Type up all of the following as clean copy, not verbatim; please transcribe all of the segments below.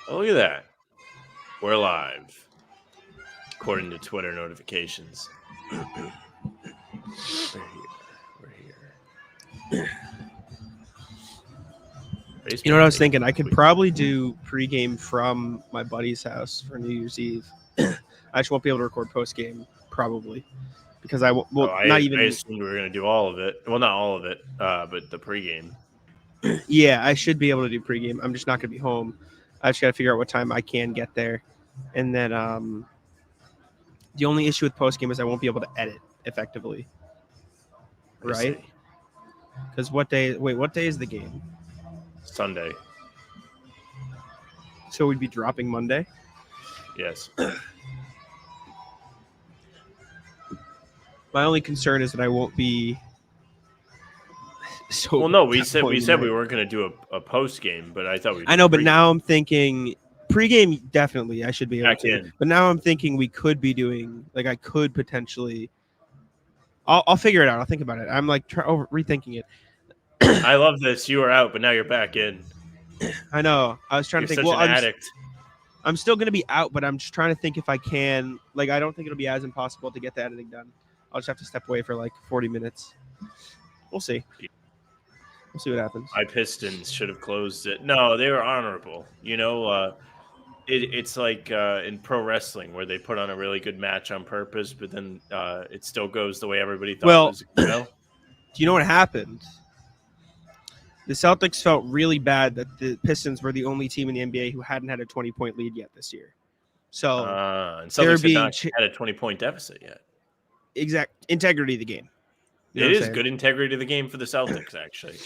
Oh, look at that. We're live. According to Twitter notifications. We're here. You know what I was thinking? I could probably do pregame from my buddy's house for New Year's Eve. I just won't be able to record postgame, probably. Because I assumed we were going to do all of it. Well, not all of it, but the pregame. Yeah, I should be able to do pregame. I'm just not going to be home. I just got to figure out what time I can get there. And then the only issue with postgame is I won't be able to edit effectively. Right? Because what day is the game? Sunday. So we'd be dropping Monday? Yes. My only concern is that I won't be. So well, no, we said we weren't going to do a post game, but I thought we. I know, but now I'm thinking pregame definitely I should be able to. In. But now I'm thinking we could be doing I could potentially. I'll figure it out. I'll think about it. I'm rethinking it. I love this. You were out, but now you're back in. I know. I was trying to think. Such an addict. I'm still going to be out, but I'm just trying to think if I can. I don't think it'll be as impossible to get the editing done. I'll just have to step away for 40 minutes. We'll see. We'll see what happens. My Pistons should have closed it. No, they were honorable. You know, it's like in pro wrestling where they put on a really good match on purpose, but then it still goes the way everybody thought it was. You know? Do you know what happened? The Celtics felt really bad that the Pistons were the only team in the NBA who hadn't had a 20-point lead yet this year. So and Celtics had not had a 20-point deficit yet. Exact integrity of the game. It is good integrity of the game for the Celtics, actually.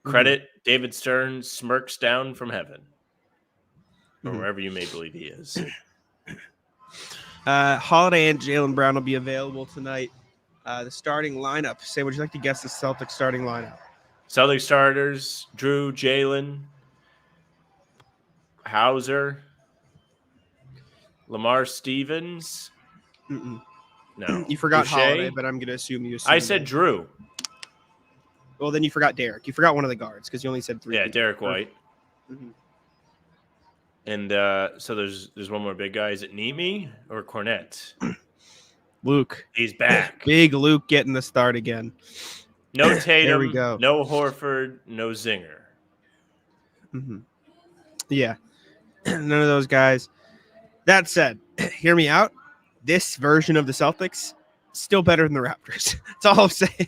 Credit David Stern smirks down from heaven. Or wherever you may believe he is. Holiday and Jaylen Brown will be available tonight. The starting lineup. Say, would you like to guess the Celtics starting lineup? Celtics starters, Drew, Jaylen, Hauser, Lamar Stevens. No. You forgot Holiday, but I'm going to assume you assumed I said Drew. Well, then you forgot Derrick. You forgot one of the guards because you only said 3. Yeah, Derrick White. And so there's one more big guy. Is it Nemi or Cornette? Luke. He's back. Big Luke getting the start again. No Tatum. There we go. No Horford. No Zinger. Yeah. None of those guys. That said, hear me out. This version of the Celtics still better than the Raptors. That's all I'm saying.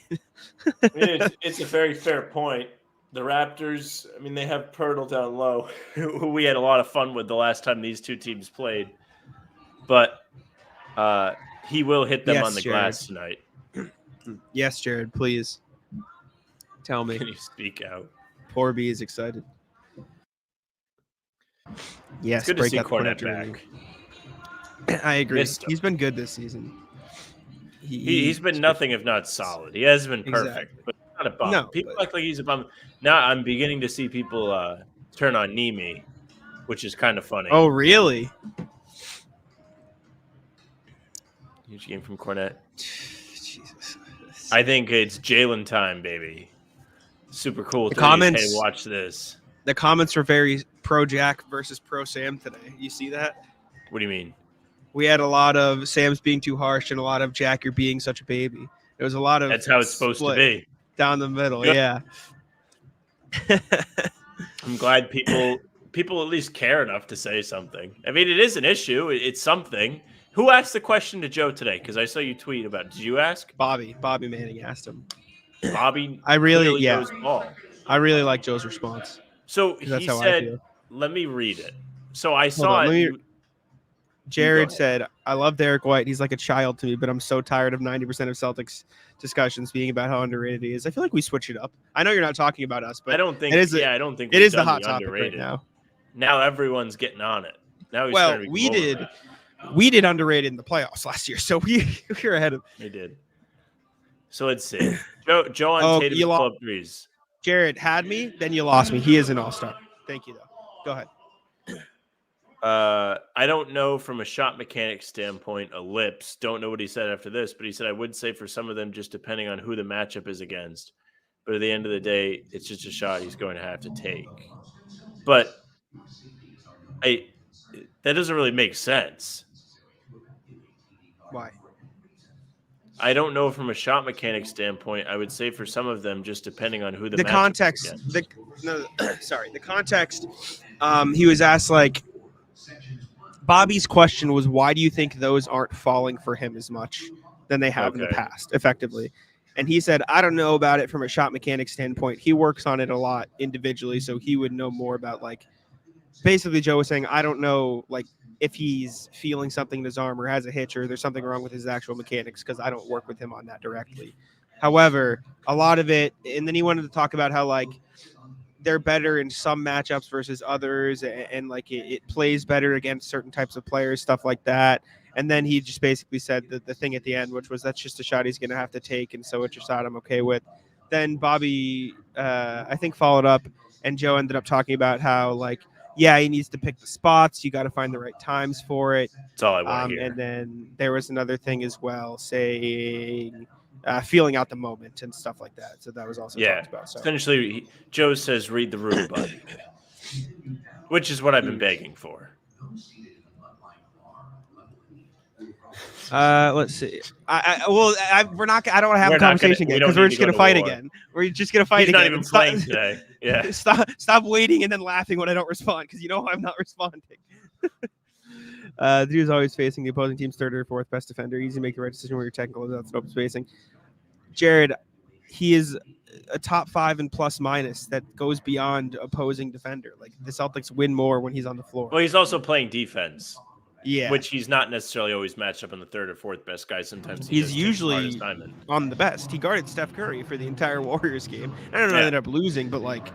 It's a very fair point. The Raptors, I mean, they have Pirtle down low, who we had a lot of fun with the last time these two teams played. But he will hit them on the glass tonight. Yes, Jared, please. Tell me. Can you speak out? Poor B is excited. Yes, it's good to see Cornette back. I agree. He's been good this season. He's been nothing if not solid. He hasn't been perfect, but not a bum. No, people act like he's a bum. Now I'm beginning to see people turn on Nemi, which is kind of funny. Oh, really? Huge game from Cornette. Jesus. I think it's Jaylen time, baby. Super cool. The comments. Hey, watch this. The comments were very pro Jack versus pro Sam today. You see that? What do you mean? We had a lot of Sam's being too harsh and a lot of Jack, you're being such a baby. There was a lot of that's how it's supposed to be. Down the middle, yeah. I'm glad people at least care enough to say something. I mean, it is an issue. It's something. Who asked the question to Joe today? Because I saw you tweet about it. Did you ask? Bobby Manning asked him. Bobby I really like Joe's response. So he said, let me read it. So I saw it. Jared said, I love Derrick White. He's like a child to me, but I'm so tired of 90% of Celtics discussions being about how underrated he is. I feel like we switch it up. I know you're not talking about us, but I don't think I don't think it is the hot topic right now. Now everyone's getting on it. Now we did underrated in the playoffs last year, so we're ahead of. They did. So let's see. Joe on Tatum's club threes. Jared had me, then you lost me. He is an all-star. Thank you, though. Go ahead. I don't know from a shot mechanic standpoint, ellipse. Don't know what he said after this, but he said, I would say for some of them, just depending on who the matchup is against. But at the end of the day, it's just a shot he's going to have to take. But That doesn't really make sense. Why? I don't know from a shot mechanic standpoint. I would say for some of them, just depending on who the context. The context. He was asked like Bobby's question was, why do you think those aren't falling for him as much than they have in the past, effectively? And he said, I don't know about it from a shot mechanic standpoint. He works on it a lot individually, so he would know more about like. Basically, Joe was saying, I don't know like if he's feeling something in his arm or has a hitch or there's something wrong with his actual mechanics because I don't work with him on that directly. However, a lot of it, and then he wanted to talk about how like they're better in some matchups versus others, and like it plays better against certain types of players, stuff like that. And then he just basically said the thing at the end, which was that's just a shot he's going to have to take, and so it's a shot I'm okay with. Then Bobby, I think, followed up, and Joe ended up talking about how like, yeah, he needs to pick the spots. You got to find the right times for it. That's all I want to hear. And then there was another thing as well, saying feeling out the moment and stuff like that. So that was also talked about. So. Essentially, Joe says, read the room, buddy, which is what I've been begging for. Let's see. We're not. I don't want to have a conversation again because we're just gonna fight again. We're just gonna fight again. He's not even playing today. Yeah. Stop waiting and then laughing when I don't respond because you know I'm not responding. The dude's always facing the opposing team's third or fourth best defender. Easy to make the right decision where you're technical without open spacing. Jared, he is a top 5 and plus minus that goes beyond opposing defender. Like the Celtics win more when he's on the floor. Well, he's also playing defense. Yeah, which he's not necessarily always matched up on the third or fourth best guy. Sometimes he's usually on the best. He guarded Steph Curry for the entire Warriors game. I don't know, they ended up losing, but like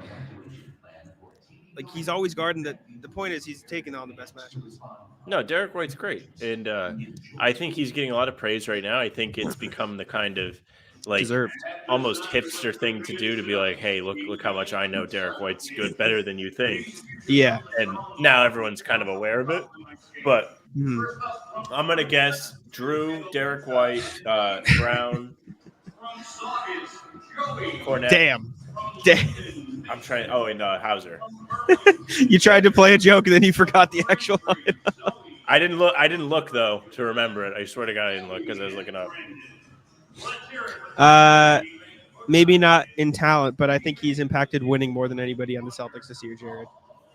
he's always guarding. The point is he's taking on the best matchups. No, Derrick White's great, and I think he's getting a lot of praise right now. I think it's become the kind of like deserved, almost hipster thing to do to be like, hey, look how much I know Derrick White's good, better than you think. Yeah, and now everyone's kind of aware of it. But I'm going to guess Drew, Derrick White, Brown, Cornette. Damn. I'm trying. Oh, and Hauser. You tried to play a joke and then you forgot the actual line. I didn't look, though, to remember it. I swear to God I didn't look because I was looking up. Maybe not in talent, but I think he's impacted winning more than anybody on the Celtics this year, Jared.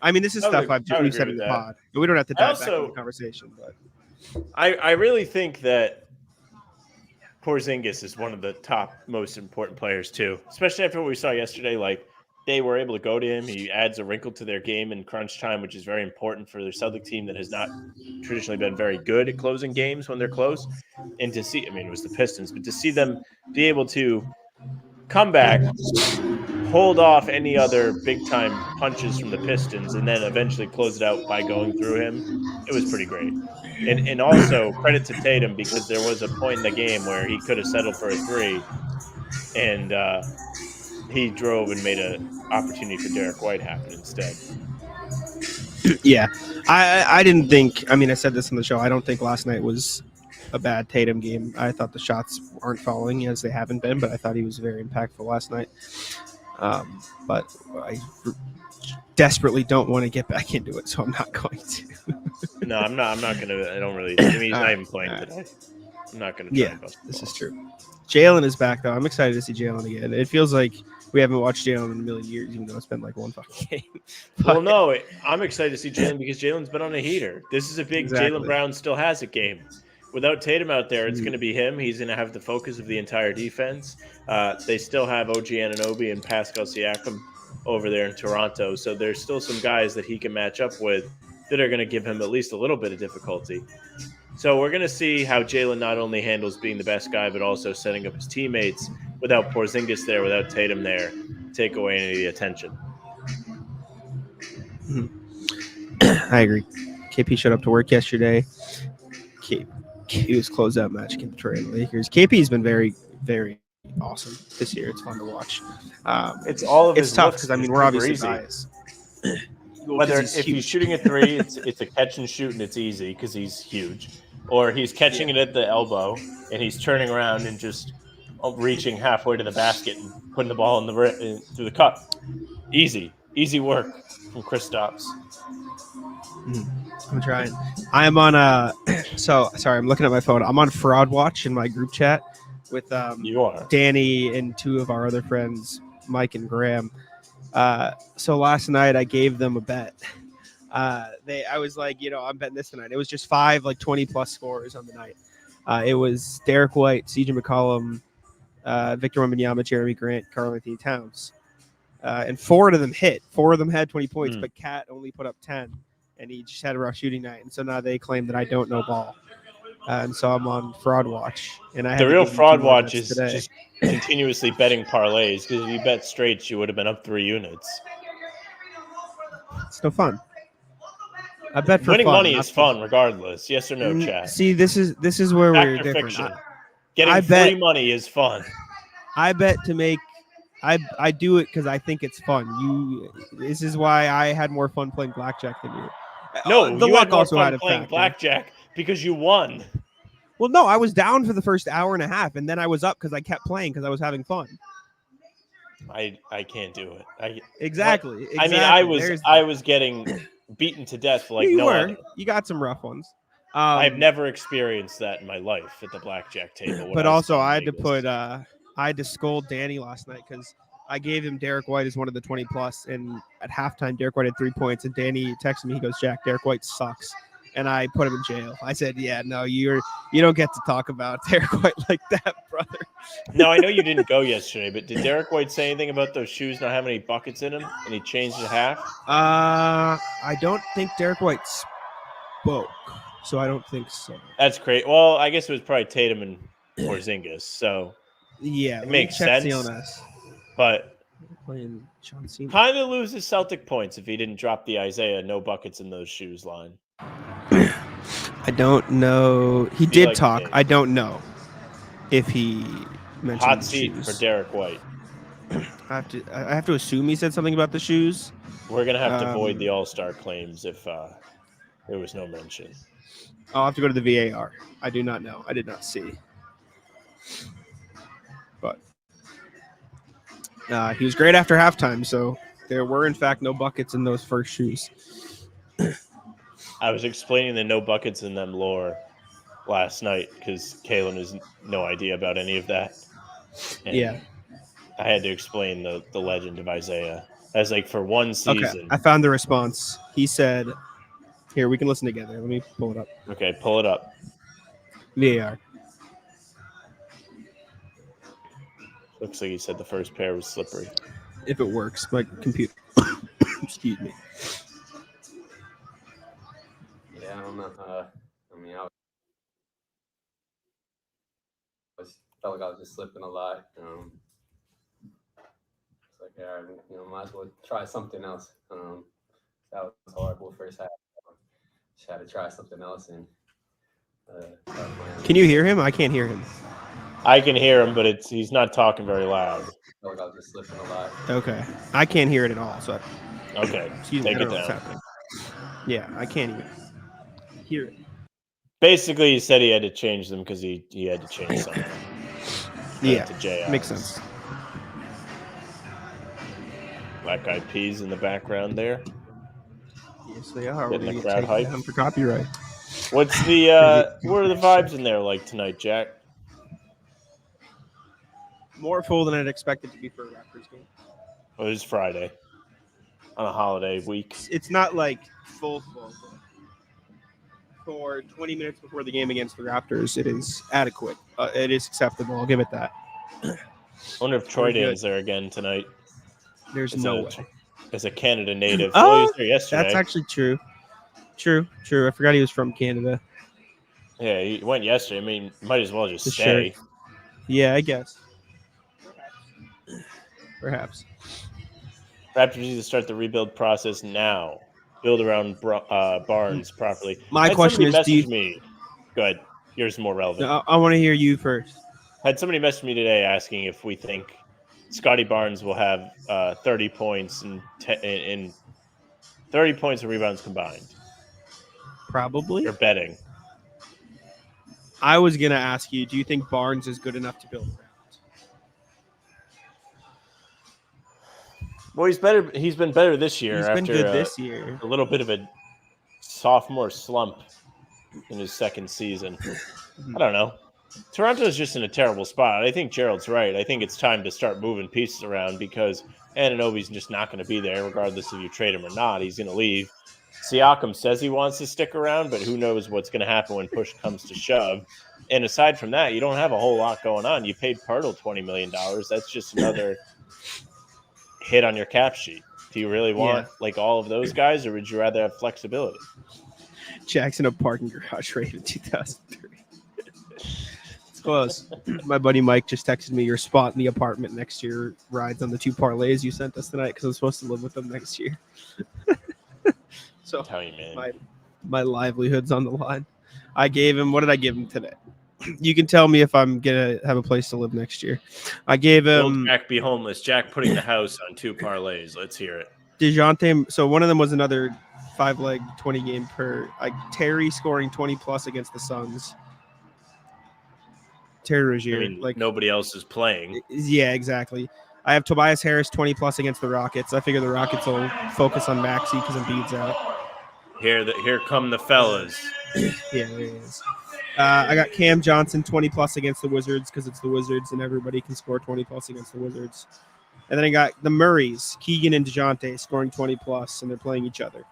I mean, this is stuff we've said in the pod. But we don't have to dive back into the conversation. But I really think that Porzingis is one of the top most important players too, especially after what we saw yesterday. Like they were able to go to him. He adds a wrinkle to their game in crunch time, which is very important for their Celtic team that has not traditionally been very good at closing games when they're close. And to see, I mean, it was the Pistons, but to see them be able to come back, hold off any other big-time punches from the Pistons, and then eventually close it out by going through him, it was pretty great. And also, credit to Tatum, because there was a point in the game where he could have settled for a three, and he drove and made an opportunity for Derrick White happen instead. Yeah. I didn't think – I mean, I said this on the show. I don't think last night was a bad Tatum game. I thought the shots aren't falling as they haven't been, but I thought he was very impactful last night. But I desperately don't want to get back into it, so I'm not going to. No, I'm not going to. I don't really. I mean, he's not even playing today. I'm not going to. Yeah, this is true. Jalen is back, though. I'm excited to see Jalen again. It feels like we haven't watched Jalen in a million years, even though it's been like one fucking game. Well, no, I'm excited to see Jalen because Jalen's been on a heater. This is a big Jalen Brown still has a game. Without Tatum out there, it's going to be him. He's going to have the focus of the entire defense. They still have OG Anunoby and Pascal Siakam over there in Toronto. So there's still some guys that he can match up with that are going to give him at least a little bit of difficulty. So we're going to see how Jalen not only handles being the best guy, but also setting up his teammates without Porzingis there, without Tatum there, take away any of the attention. I agree. KP showed up to work yesterday. KP's closeout match against Detroit Lakers. KP's been very, very awesome this year. It's fun to watch. It's all of it's tough because I mean we're obviously biased. Whether if he's shooting a three, it's a catch and shoot and it's easy because he's huge, or he's catching it at the elbow and he's turning around and just reaching halfway to the basket and putting the ball through the cup. Easy work from Kristaps. I'm trying. I'm on sorry, I'm looking at my phone. I'm on Fraud Watch in my group chat with You are. Danny and two of our other friends, Mike and Graham. So last night I gave them a bet. I was like, I'm betting this tonight. It was just 5 like 20 plus scores on the night. It was Derrick White, CJ McCollum, Victor Wembanyama, Jeremy Grant, Karl Anthony Towns. And 4 of them hit. 4 of them had 20 points, but Cat only put up 10, and he just had a rough shooting night. And so now they claim that I don't know ball. And so I'm on Fraud Watch. And I The real Fraud Watch is just continuously betting parlays, because if you bet straights, you would have been up 3 units. It's no fun. I bet for winning fun, money is fun regardless. Yes or no, chat? See, this is where Fact we're or different. fiction? Getting free money is fun. I bet to make. I do it because I think it's fun. This is why I had more fun playing blackjack than you. No, the you luck had more also fun had playing factor. blackjack because you won. Well, no, I was down for the first hour and a half, and then I was up because I kept playing because I was having fun. I can't do it. Exactly. I mean, I was getting beaten to death like no other. You got some rough ones. I've never experienced that in my life at the blackjack table. But also, I had to put I had to scold Danny last night because I gave him Derrick White as one of the 20 plus, and at halftime, Derrick White had 3 points, and Danny texted me. He goes, "Jack, Derrick White sucks," and I put him in jail. I said, "Yeah, no, you don't get to talk about Derrick White like that, brother." No, I know you didn't go yesterday, but did Derrick White say anything about those shoes not having any buckets in them, and he changed it half? I don't think Derrick White spoke, so I don't think so. That's great. Well, I guess it was probably Tatum and Porzingis, so yeah, it makes sense. CLNS. But playing John Cena. Kind of loses Celtic points if he didn't drop the Isaiah no buckets in those shoes line. I don't know. He did talk. I don't know if he mentioned hot the seat shoes. for Derrick White. I have to assume he said something about the shoes. We're gonna have to void the All-Star claims if there was no mention. I'll have to go to the VAR. I do not know. I did not see. But he was great after halftime, so there were, in fact, no buckets in those first shoes. I was explaining the no buckets in them lore last night because Kalen has no idea about any of that. And yeah. I had to explain the legend of Isaiah as like for one season. Okay, I found the response. He said, here, we can listen together. Let me pull it up. Okay, pull it up. VAR. Looks like he said the first pair was slippery. If it works, my computer. Excuse me. Yeah, I don't know. I mean, I felt like I was just slipping a lot. It's like, all right, might as well try something else. That was horrible first half. Just had to try something else. And can you hear him? I can't hear him. I can hear him, but he's not talking very loud. I felt like I was just slipping a lot. Okay, I can't hear it at all. So okay, excuse me. Take it down. Yeah, I can't even hear it. Basically, he said he had to change them because he had to change something. Yeah, makes sense. Black Eyed Peas in the background there. Yes, they are. Getting the crowd hype for copyright. What's the what are the vibes in there like tonight, Jack? More full than I'd expected to be for a Raptors game. Well, it is Friday on a holiday week. It's not like full. For 20 minutes before the game against the Raptors, it is adequate. It is acceptable. I'll give it that. I wonder if Troy Dan's there again tonight. There's no way. As a Canada native. Oh, he was there yesterday. That's actually true. True. I forgot he was from Canada. Yeah, he went yesterday. I mean, might as well just stay. Sure. Yeah, I guess. Perhaps. Raptors need to start the rebuild process now. Build around Barnes properly. My question is, Go ahead. Yours is more relevant. No, I want to hear you first. Had somebody message me today asking if we think Scottie Barnes will have 30 points and 30 points and rebounds combined. Probably. You're betting. I was gonna ask you, do you think Barnes is good enough to build around? Well, he's better. He's been better this year. He's been good this year. A little bit of a sophomore slump in his second season. I don't know. Toronto's just in a terrible spot. I think Gerald's right. I think it's time to start moving pieces around because Anunoby's just not going to be there regardless if you trade him or not. He's going to leave. Siakam says he wants to stick around, but who knows what's going to happen when push comes to shove. And aside from that, you don't have a whole lot going on. You paid Pirtle $20 million. That's just another hit on your cap sheet. Do you really want like all of those guys, or would you rather have flexibility? Jackson a parking garage rate in 2003. It's close. My buddy Mike just texted me your spot in the apartment next year rides on the 2 parlays you sent us tonight because I'm supposed to live with them next year. So Tell you, man. My livelihood's on the line. I gave him, what did I give him today? You can tell me if I'm going to have a place to live next year. I gave him... Will Jack be homeless? Jack putting the house on 2 parlays. Let's hear it. DeJounte, so one of them was another 5-leg 20 game per. Like Terry scoring 20+ against the Suns. Terry Rozier. I mean, like nobody else is playing. Yeah, exactly. I have Tobias Harris 20+ against the Rockets. I figure the Rockets will focus on Maxey because Embiid's out. Here come the fellas. Yeah, there he is. I got Cam Johnson 20+ against the Wizards because it's the Wizards and everybody can score 20+ against the Wizards. And then I got the Murrays, Keegan and DeJounte scoring 20+, and they're playing each other.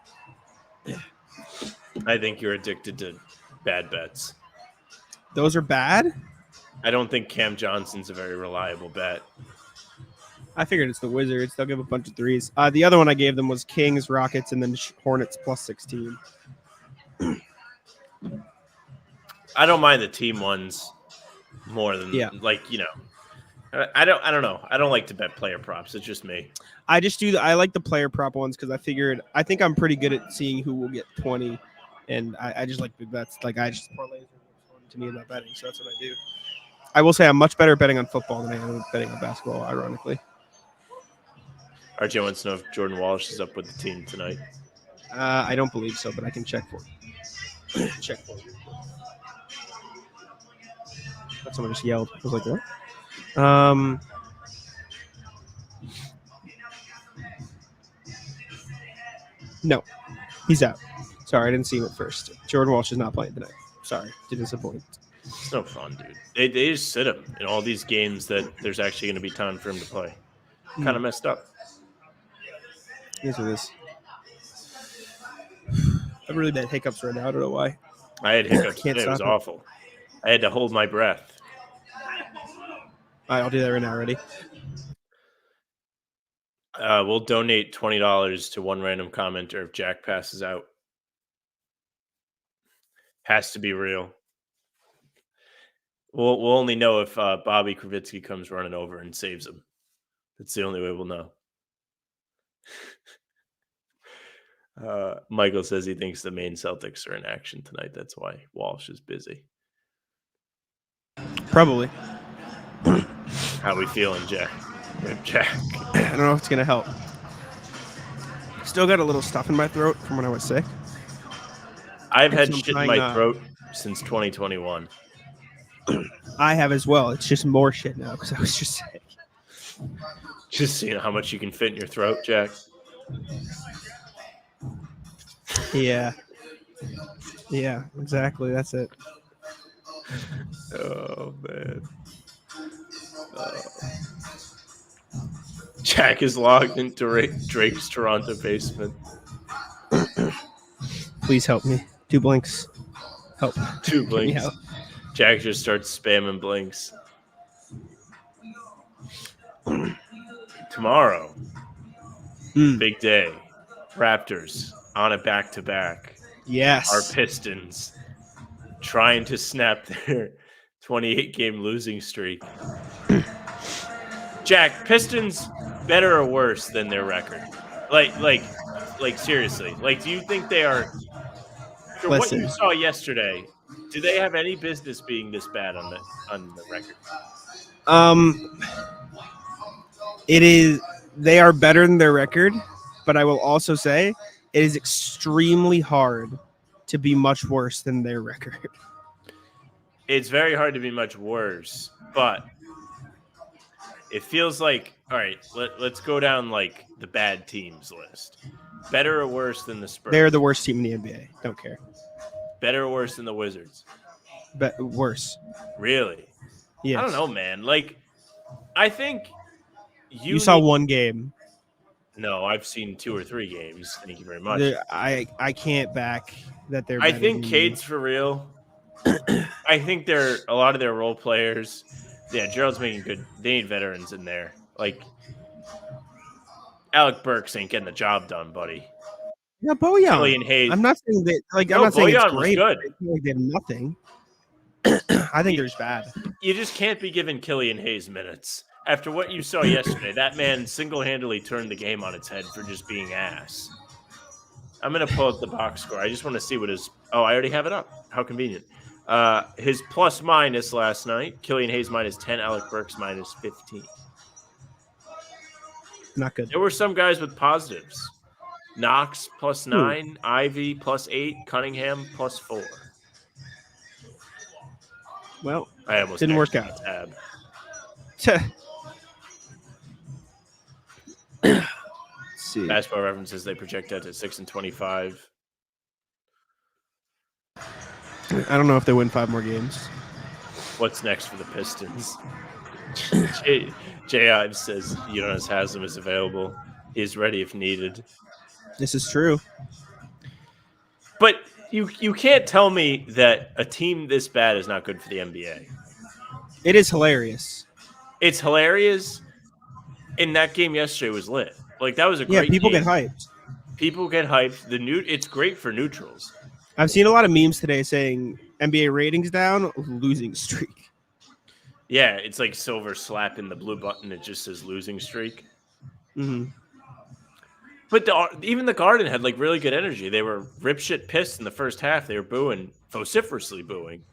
I think you're addicted to bad bets. Those are bad? I don't think Cam Johnson's a very reliable bet. I figured it's the Wizards. They'll give a bunch of threes. The other one I gave them was Kings, Rockets, and then Hornets +16. I don't mind the team ones more than I don't know. I don't like to bet player props. It's just me. I just do. I like the player prop ones because I think I'm pretty good at seeing who will get 20, and I just like big bets. Like I just parlays are fun to me about betting, so that's what I do. I will say I'm much better at betting on football than I am at betting on basketball. Ironically. RJ wants to know if Jordan Walsh is up with the team tonight. I don't believe so, but I can check for you. Check for you. Someone just yelled. I was like, what? No, he's out. Sorry, I didn't see him at first. Jordan Walsh is not playing tonight. Sorry to disappoint. It's no fun, dude. They just sit him in all these games that there's actually going to be time for him to play. Kind of messed up. Yes, it is. I have really bad hiccups right now. I don't know why. I had hiccups today. It was awful. I had to hold my breath. All right, I'll do that right now. Ready? We'll donate $20 to one random commenter if Jack passes out. Has to be real. We'll only know if Bobby Kravitsky comes running over and saves him. That's the only way we'll know. Michael says he thinks the main Celtics are in action tonight. That's why Walsh is busy. Probably. How we feeling, Jack? Jack. I don't know if it's going to help. Still got a little stuff in my throat from when I was sick. I've had shit in my throat since 2021. I have as well. It's just more shit now because I was just sick. Just seeing how much you can fit in your throat, Jack. Yeah. Yeah, exactly. That's it. Oh, man. Jack is logged into Drake's Toronto basement. Please help me. 2 blinks. Help. 2 blinks. Jack just starts spamming blinks. Tomorrow, big day. Raptors on a back-to-back. Yes. Our Pistons trying to snap their 28-game losing streak. Jack, Pistons better or worse than their record? Like seriously. Like, do you think they are? For what you saw yesterday, do they have any business being this bad on the record? It is. They are better than their record, but I will also say it is extremely hard to be much worse than their record. It's very hard to be much worse, but it feels like, all right, let's go down like the bad teams list. Better or worse than the Spurs? They're the worst team in the NBA. Don't care. Better or worse than the Wizards? But worse. Really? Yes. I don't know, man. Like, I think You saw one game. No, I've seen 2 or 3 games. Thank you very much. I can't back that they're. I think Cade's for real. I think a lot of their role players. Yeah, Gerald's making good. They need veterans in there. Like Alec Burks ain't getting the job done, buddy. Yeah, Bojan. Killian Hayes. I'm not saying that. Like, No, I'm not saying it's Bojan was great. good. I feel like they have nothing. I think there's bad. You just can't be giving Killian Hayes minutes. After what you saw yesterday, that man single-handedly turned the game on its head for just being ass. I'm going to pull up the box score. I just want to see what his... Oh, I already have it up. How convenient. His plus-minus last night, Killian Hayes minus 10, Alec Burks minus 15. Not good. There were some guys with positives. Knox plus 9, Ivy plus 8, Cunningham plus 4. Well, I almost didn't work out. Tab. Let's see. Basketball References, they project out to 6-25. I don't know if they win 5 more games. What's next for the Pistons? J. Ives says Jonas Haslam is available. He's ready if needed. This is true. But you can't tell me that a team this bad is not good for the NBA. It is hilarious. It's hilarious. And that game yesterday was lit. Like, that was a great people game. get hyped. People get hyped. It's great for neutrals. I've seen a lot of memes today saying NBA ratings down, losing streak. Yeah, it's like Silver slapping the blue button. It just says losing streak. Mm-hmm. But even the Garden had like really good energy. They were ripshit pissed in the first half. They were booing, vociferously booing.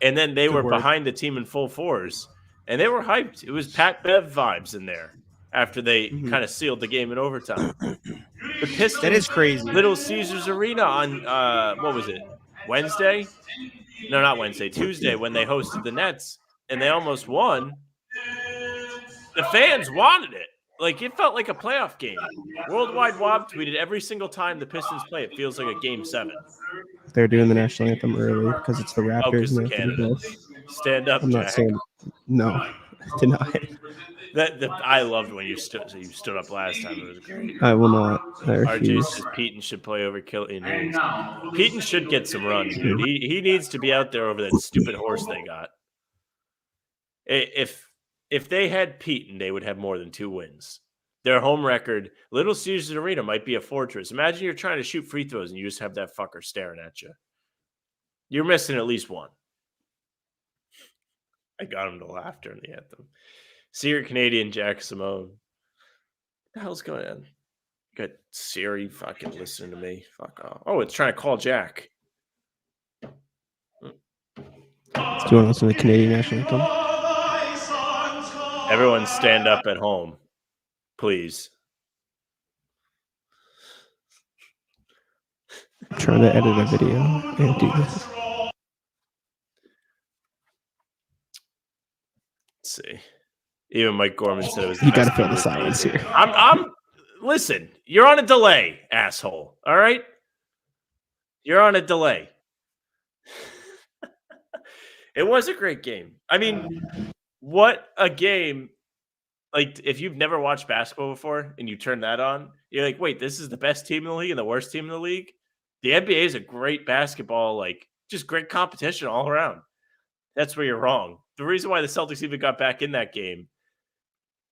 And then they were behind the team in full fours. And they were hyped. It was Pat Bev vibes in there after they kind of sealed the game in overtime. The Pistons, that is crazy. Little Caesars Arena on, what was it, Wednesday? No, not Wednesday, Tuesday, when they hosted the Nets. And they almost won. The fans wanted it. Like, it felt like a playoff game. Worldwide Wob tweeted every single time the Pistons play, it feels like a Game 7. They're doing the national anthem early because it's the Raptors. And Canada. Stand up, I'm Jack. not saying no. Deny. I loved when you stood up last time. It was great. I will not. I refuse. RJ says Payton should play over Killian Hayes. Payton should get some run, dude. He needs to be out there over that stupid horse they got. If they had Payton, they would have more than 2 wins. Their home record, Little Caesars Arena might be a fortress. Imagine you're trying to shoot free throws and you just have that fucker staring at you. You're missing at least one. I got him to laugh during the anthem. Secret Canadian Jack Simone. What the hell's going on? Got Siri fucking listening to me. Fuck off. Oh, it's trying to call Jack. Do you want to listen to the Canadian national anthem? Everyone stand up at home, please. I'm trying to edit a video and do this. Let's see. Even Mike Gorman said it was. You got to feel the silence here. Listen, you're on a delay, asshole. All right? You're on a delay. It was a great game. I mean, what a game. Like, if you've never watched basketball before and you turn that on, you're like, wait, this is the best team in the league and the worst team in the league? The NBA is a great basketball, like, just great competition all around. That's where you're wrong. The reason why the Celtics even got back in that game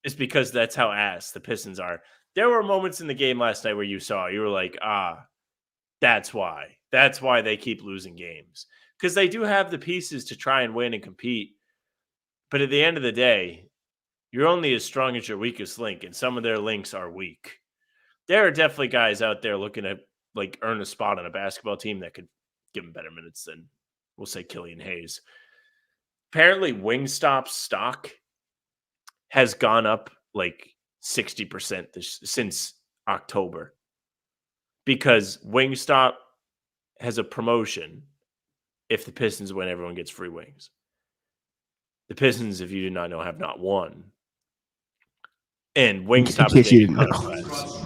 is because that's how ass the Pistons are. There were moments in the game last night where you were like, that's why. That's why they keep losing games. Because they do have the pieces to try and win and compete. But at the end of the day, you're only as strong as your weakest link, and some of their links are weak. There are definitely guys out there looking to like earn a spot on a basketball team that could give them better minutes than, we'll say, Killian Hayes. Apparently, Wingstop's stock has gone up like 60% since October because Wingstop has a promotion. If the Pistons win, everyone gets free wings. The Pistons, if you do not know, have not won. And Wingstop is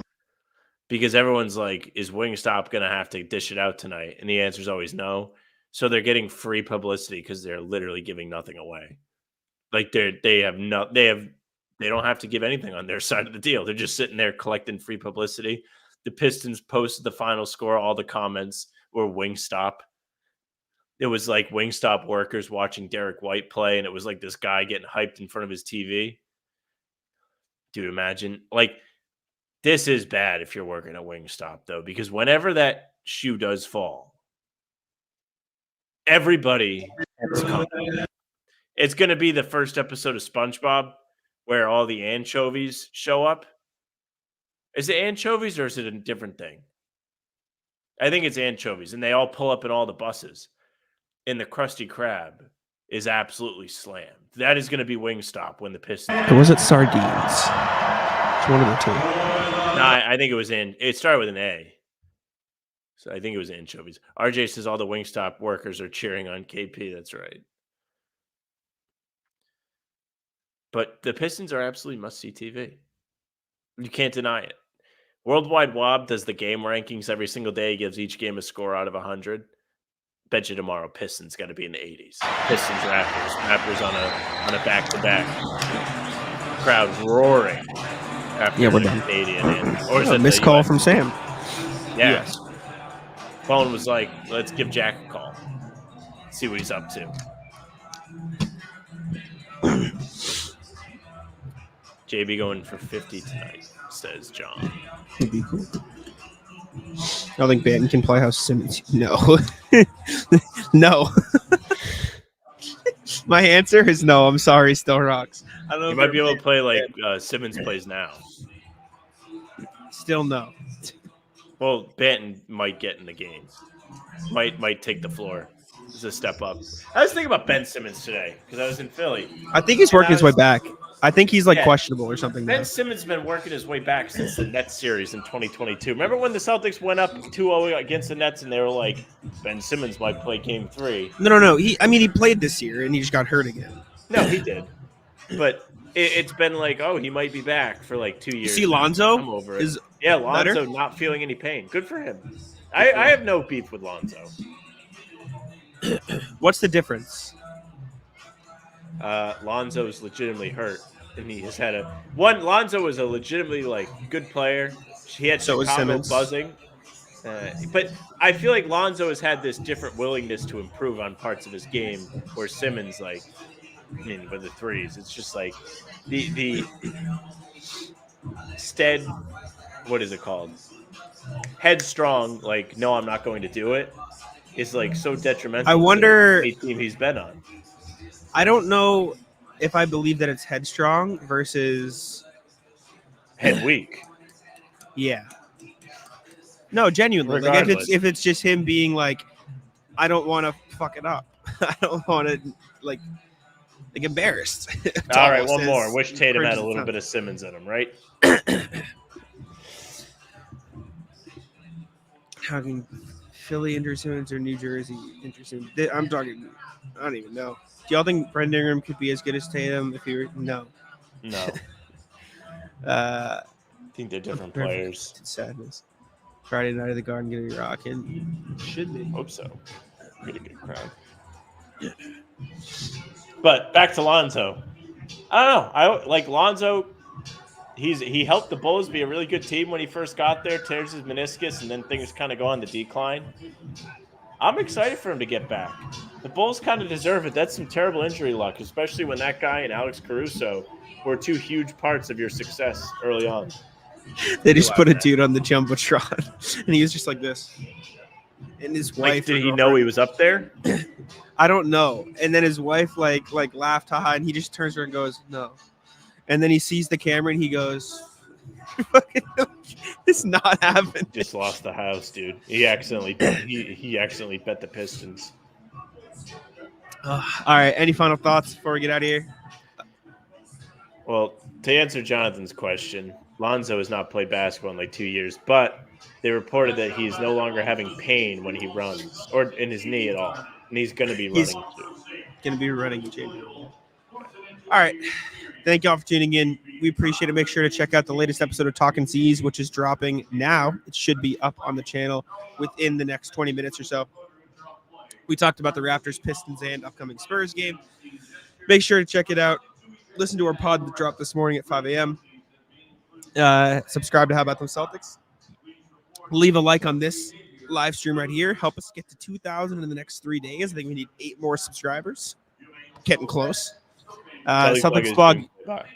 because everyone's like, is Wingstop going to have to dish it out tonight? And the answer is always no. So they're getting free publicity because they're literally giving nothing away. Like they don't have to give anything on their side of the deal. They're just sitting there collecting free publicity. The Pistons posted the final score. All the comments were Wingstop. It was like Wingstop workers watching Derrick White play, and it was like this guy getting hyped in front of his TV. Dude, imagine like. This is bad if you're working at Wingstop, though, because whenever that shoe does fall, everybody is coming. It's going to be the first episode of SpongeBob where all the anchovies show up. Is it anchovies or is it a different thing? I think it's anchovies, and they all pull up in all the buses. And the Krusty Krab is absolutely slammed. That is going to be Wingstop when the Pistons. Or was it sardines? It's one of the two. No, I think it started with an A. So I think it was anchovies. RJ says all the Wingstop workers are cheering on KP. That's right. But the Pistons are absolutely must-see TV. You can't deny it. Worldwide Wob does the game rankings every single day. He gives each game a score out of 100. Bet you tomorrow Pistons got to be in the 80s. Pistons, Raptors. Raptors on a back-to-back. Crowd roaring. After we're done. Or is it missed call from Sam? Yeah. Yes. Phone was like, let's give Jack a call. See what he's up to. JB going for 50 tonight, says John. Would be cool. I don't think Payton can play House Simmons. No. No. My answer is no. I'm sorry, still rocks. I don't know. You might be able to play like Simmons plays now. Still no. Well, Banton might get in the game. Might take the floor. It's a step up. I was thinking about Ben Simmons today because I was in Philly. I think he's working his way back. I think he's questionable or something. Ben Simmons has been working his way back since the Nets series in 2022. Remember when the Celtics went up 2-0 against the Nets and they were like, Ben Simmons might play game 3? No. He played this year and he just got hurt again. No, he did. But it's been like, oh, he might be back for like 2 years. See, Lonzo? I'm over it. Lonzo not feeling any pain. Good for him. I have no beef with Lonzo. What's the difference? Lonzo is legitimately hurt, and he has had Lonzo was a legitimately good player. He had Chicago buzzing, but I feel like Lonzo has had this different willingness to improve on parts of his game, where Simmons with the threes, it's just like the stead. What is it called? Headstrong. No, I'm not going to do it. Is so detrimental. I wonder to the team he's been on. I don't know if I believe that it's headstrong versus head weak. Yeah. No, genuinely. If it's just him being I don't want to fuck it up. I don't want to embarrassed. All right, one more. Wish Tatum had a little bit of Simmons in him, right? Talking Philly Simmons or New Jersey interesting. I'm talking. I don't even know. Do y'all think Brandon Ingram could be as good as Tatum if he were? No. I think they're different players. Sadness. Friday night at the Garden gonna be rocking. Should be. Hope so. Get a good crowd. But back to Lonzo. I don't know. I like Lonzo. He helped the Bulls be a really good team when he first got there, tears his meniscus, and then things kind of go on the decline. I'm excited for him to get back. The Bulls kind of deserve it. That's some terrible injury luck, especially when that guy and Alex Caruso were two huge parts of your success early on. They just put a dude on the Jumbotron, and he was just like this. And his wife. Did he know he was up there? I don't know. And then his wife laughed, haha, and he just turns around and goes, no. And then he sees the camera and he goes, it's not happening. Just lost the house, dude. He accidentally bet the Pistons. All right. Any final thoughts before we get out of here? Well, to answer Jonathan's question, Lonzo has not played basketball in 2 years, but they reported that he's no longer having pain when he runs or in his knee at all. And he's going to be running too. Going to be running in January. All right. Thank y'all for tuning in. We appreciate it. Make sure to check out the latest episode of Talkin' C's, which is dropping now. It should be up on the channel within the next 20 minutes or so. We talked about the Raptors, Pistons, and upcoming Spurs game. Make sure to check it out. Listen to our pod that dropped this morning at 5 a.m. Subscribe to How About Them Celtics. Leave a like on this live stream right here. Help us get to 2,000 in the next 3 days. I think we need 8 more subscribers. Getting close. Celtics blog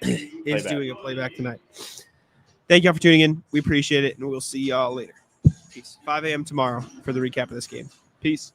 is doing a playback tonight. Thank y'all for tuning in. We appreciate it, and we'll see y'all later. Peace. 5 a.m. tomorrow for the recap of this game. Peace.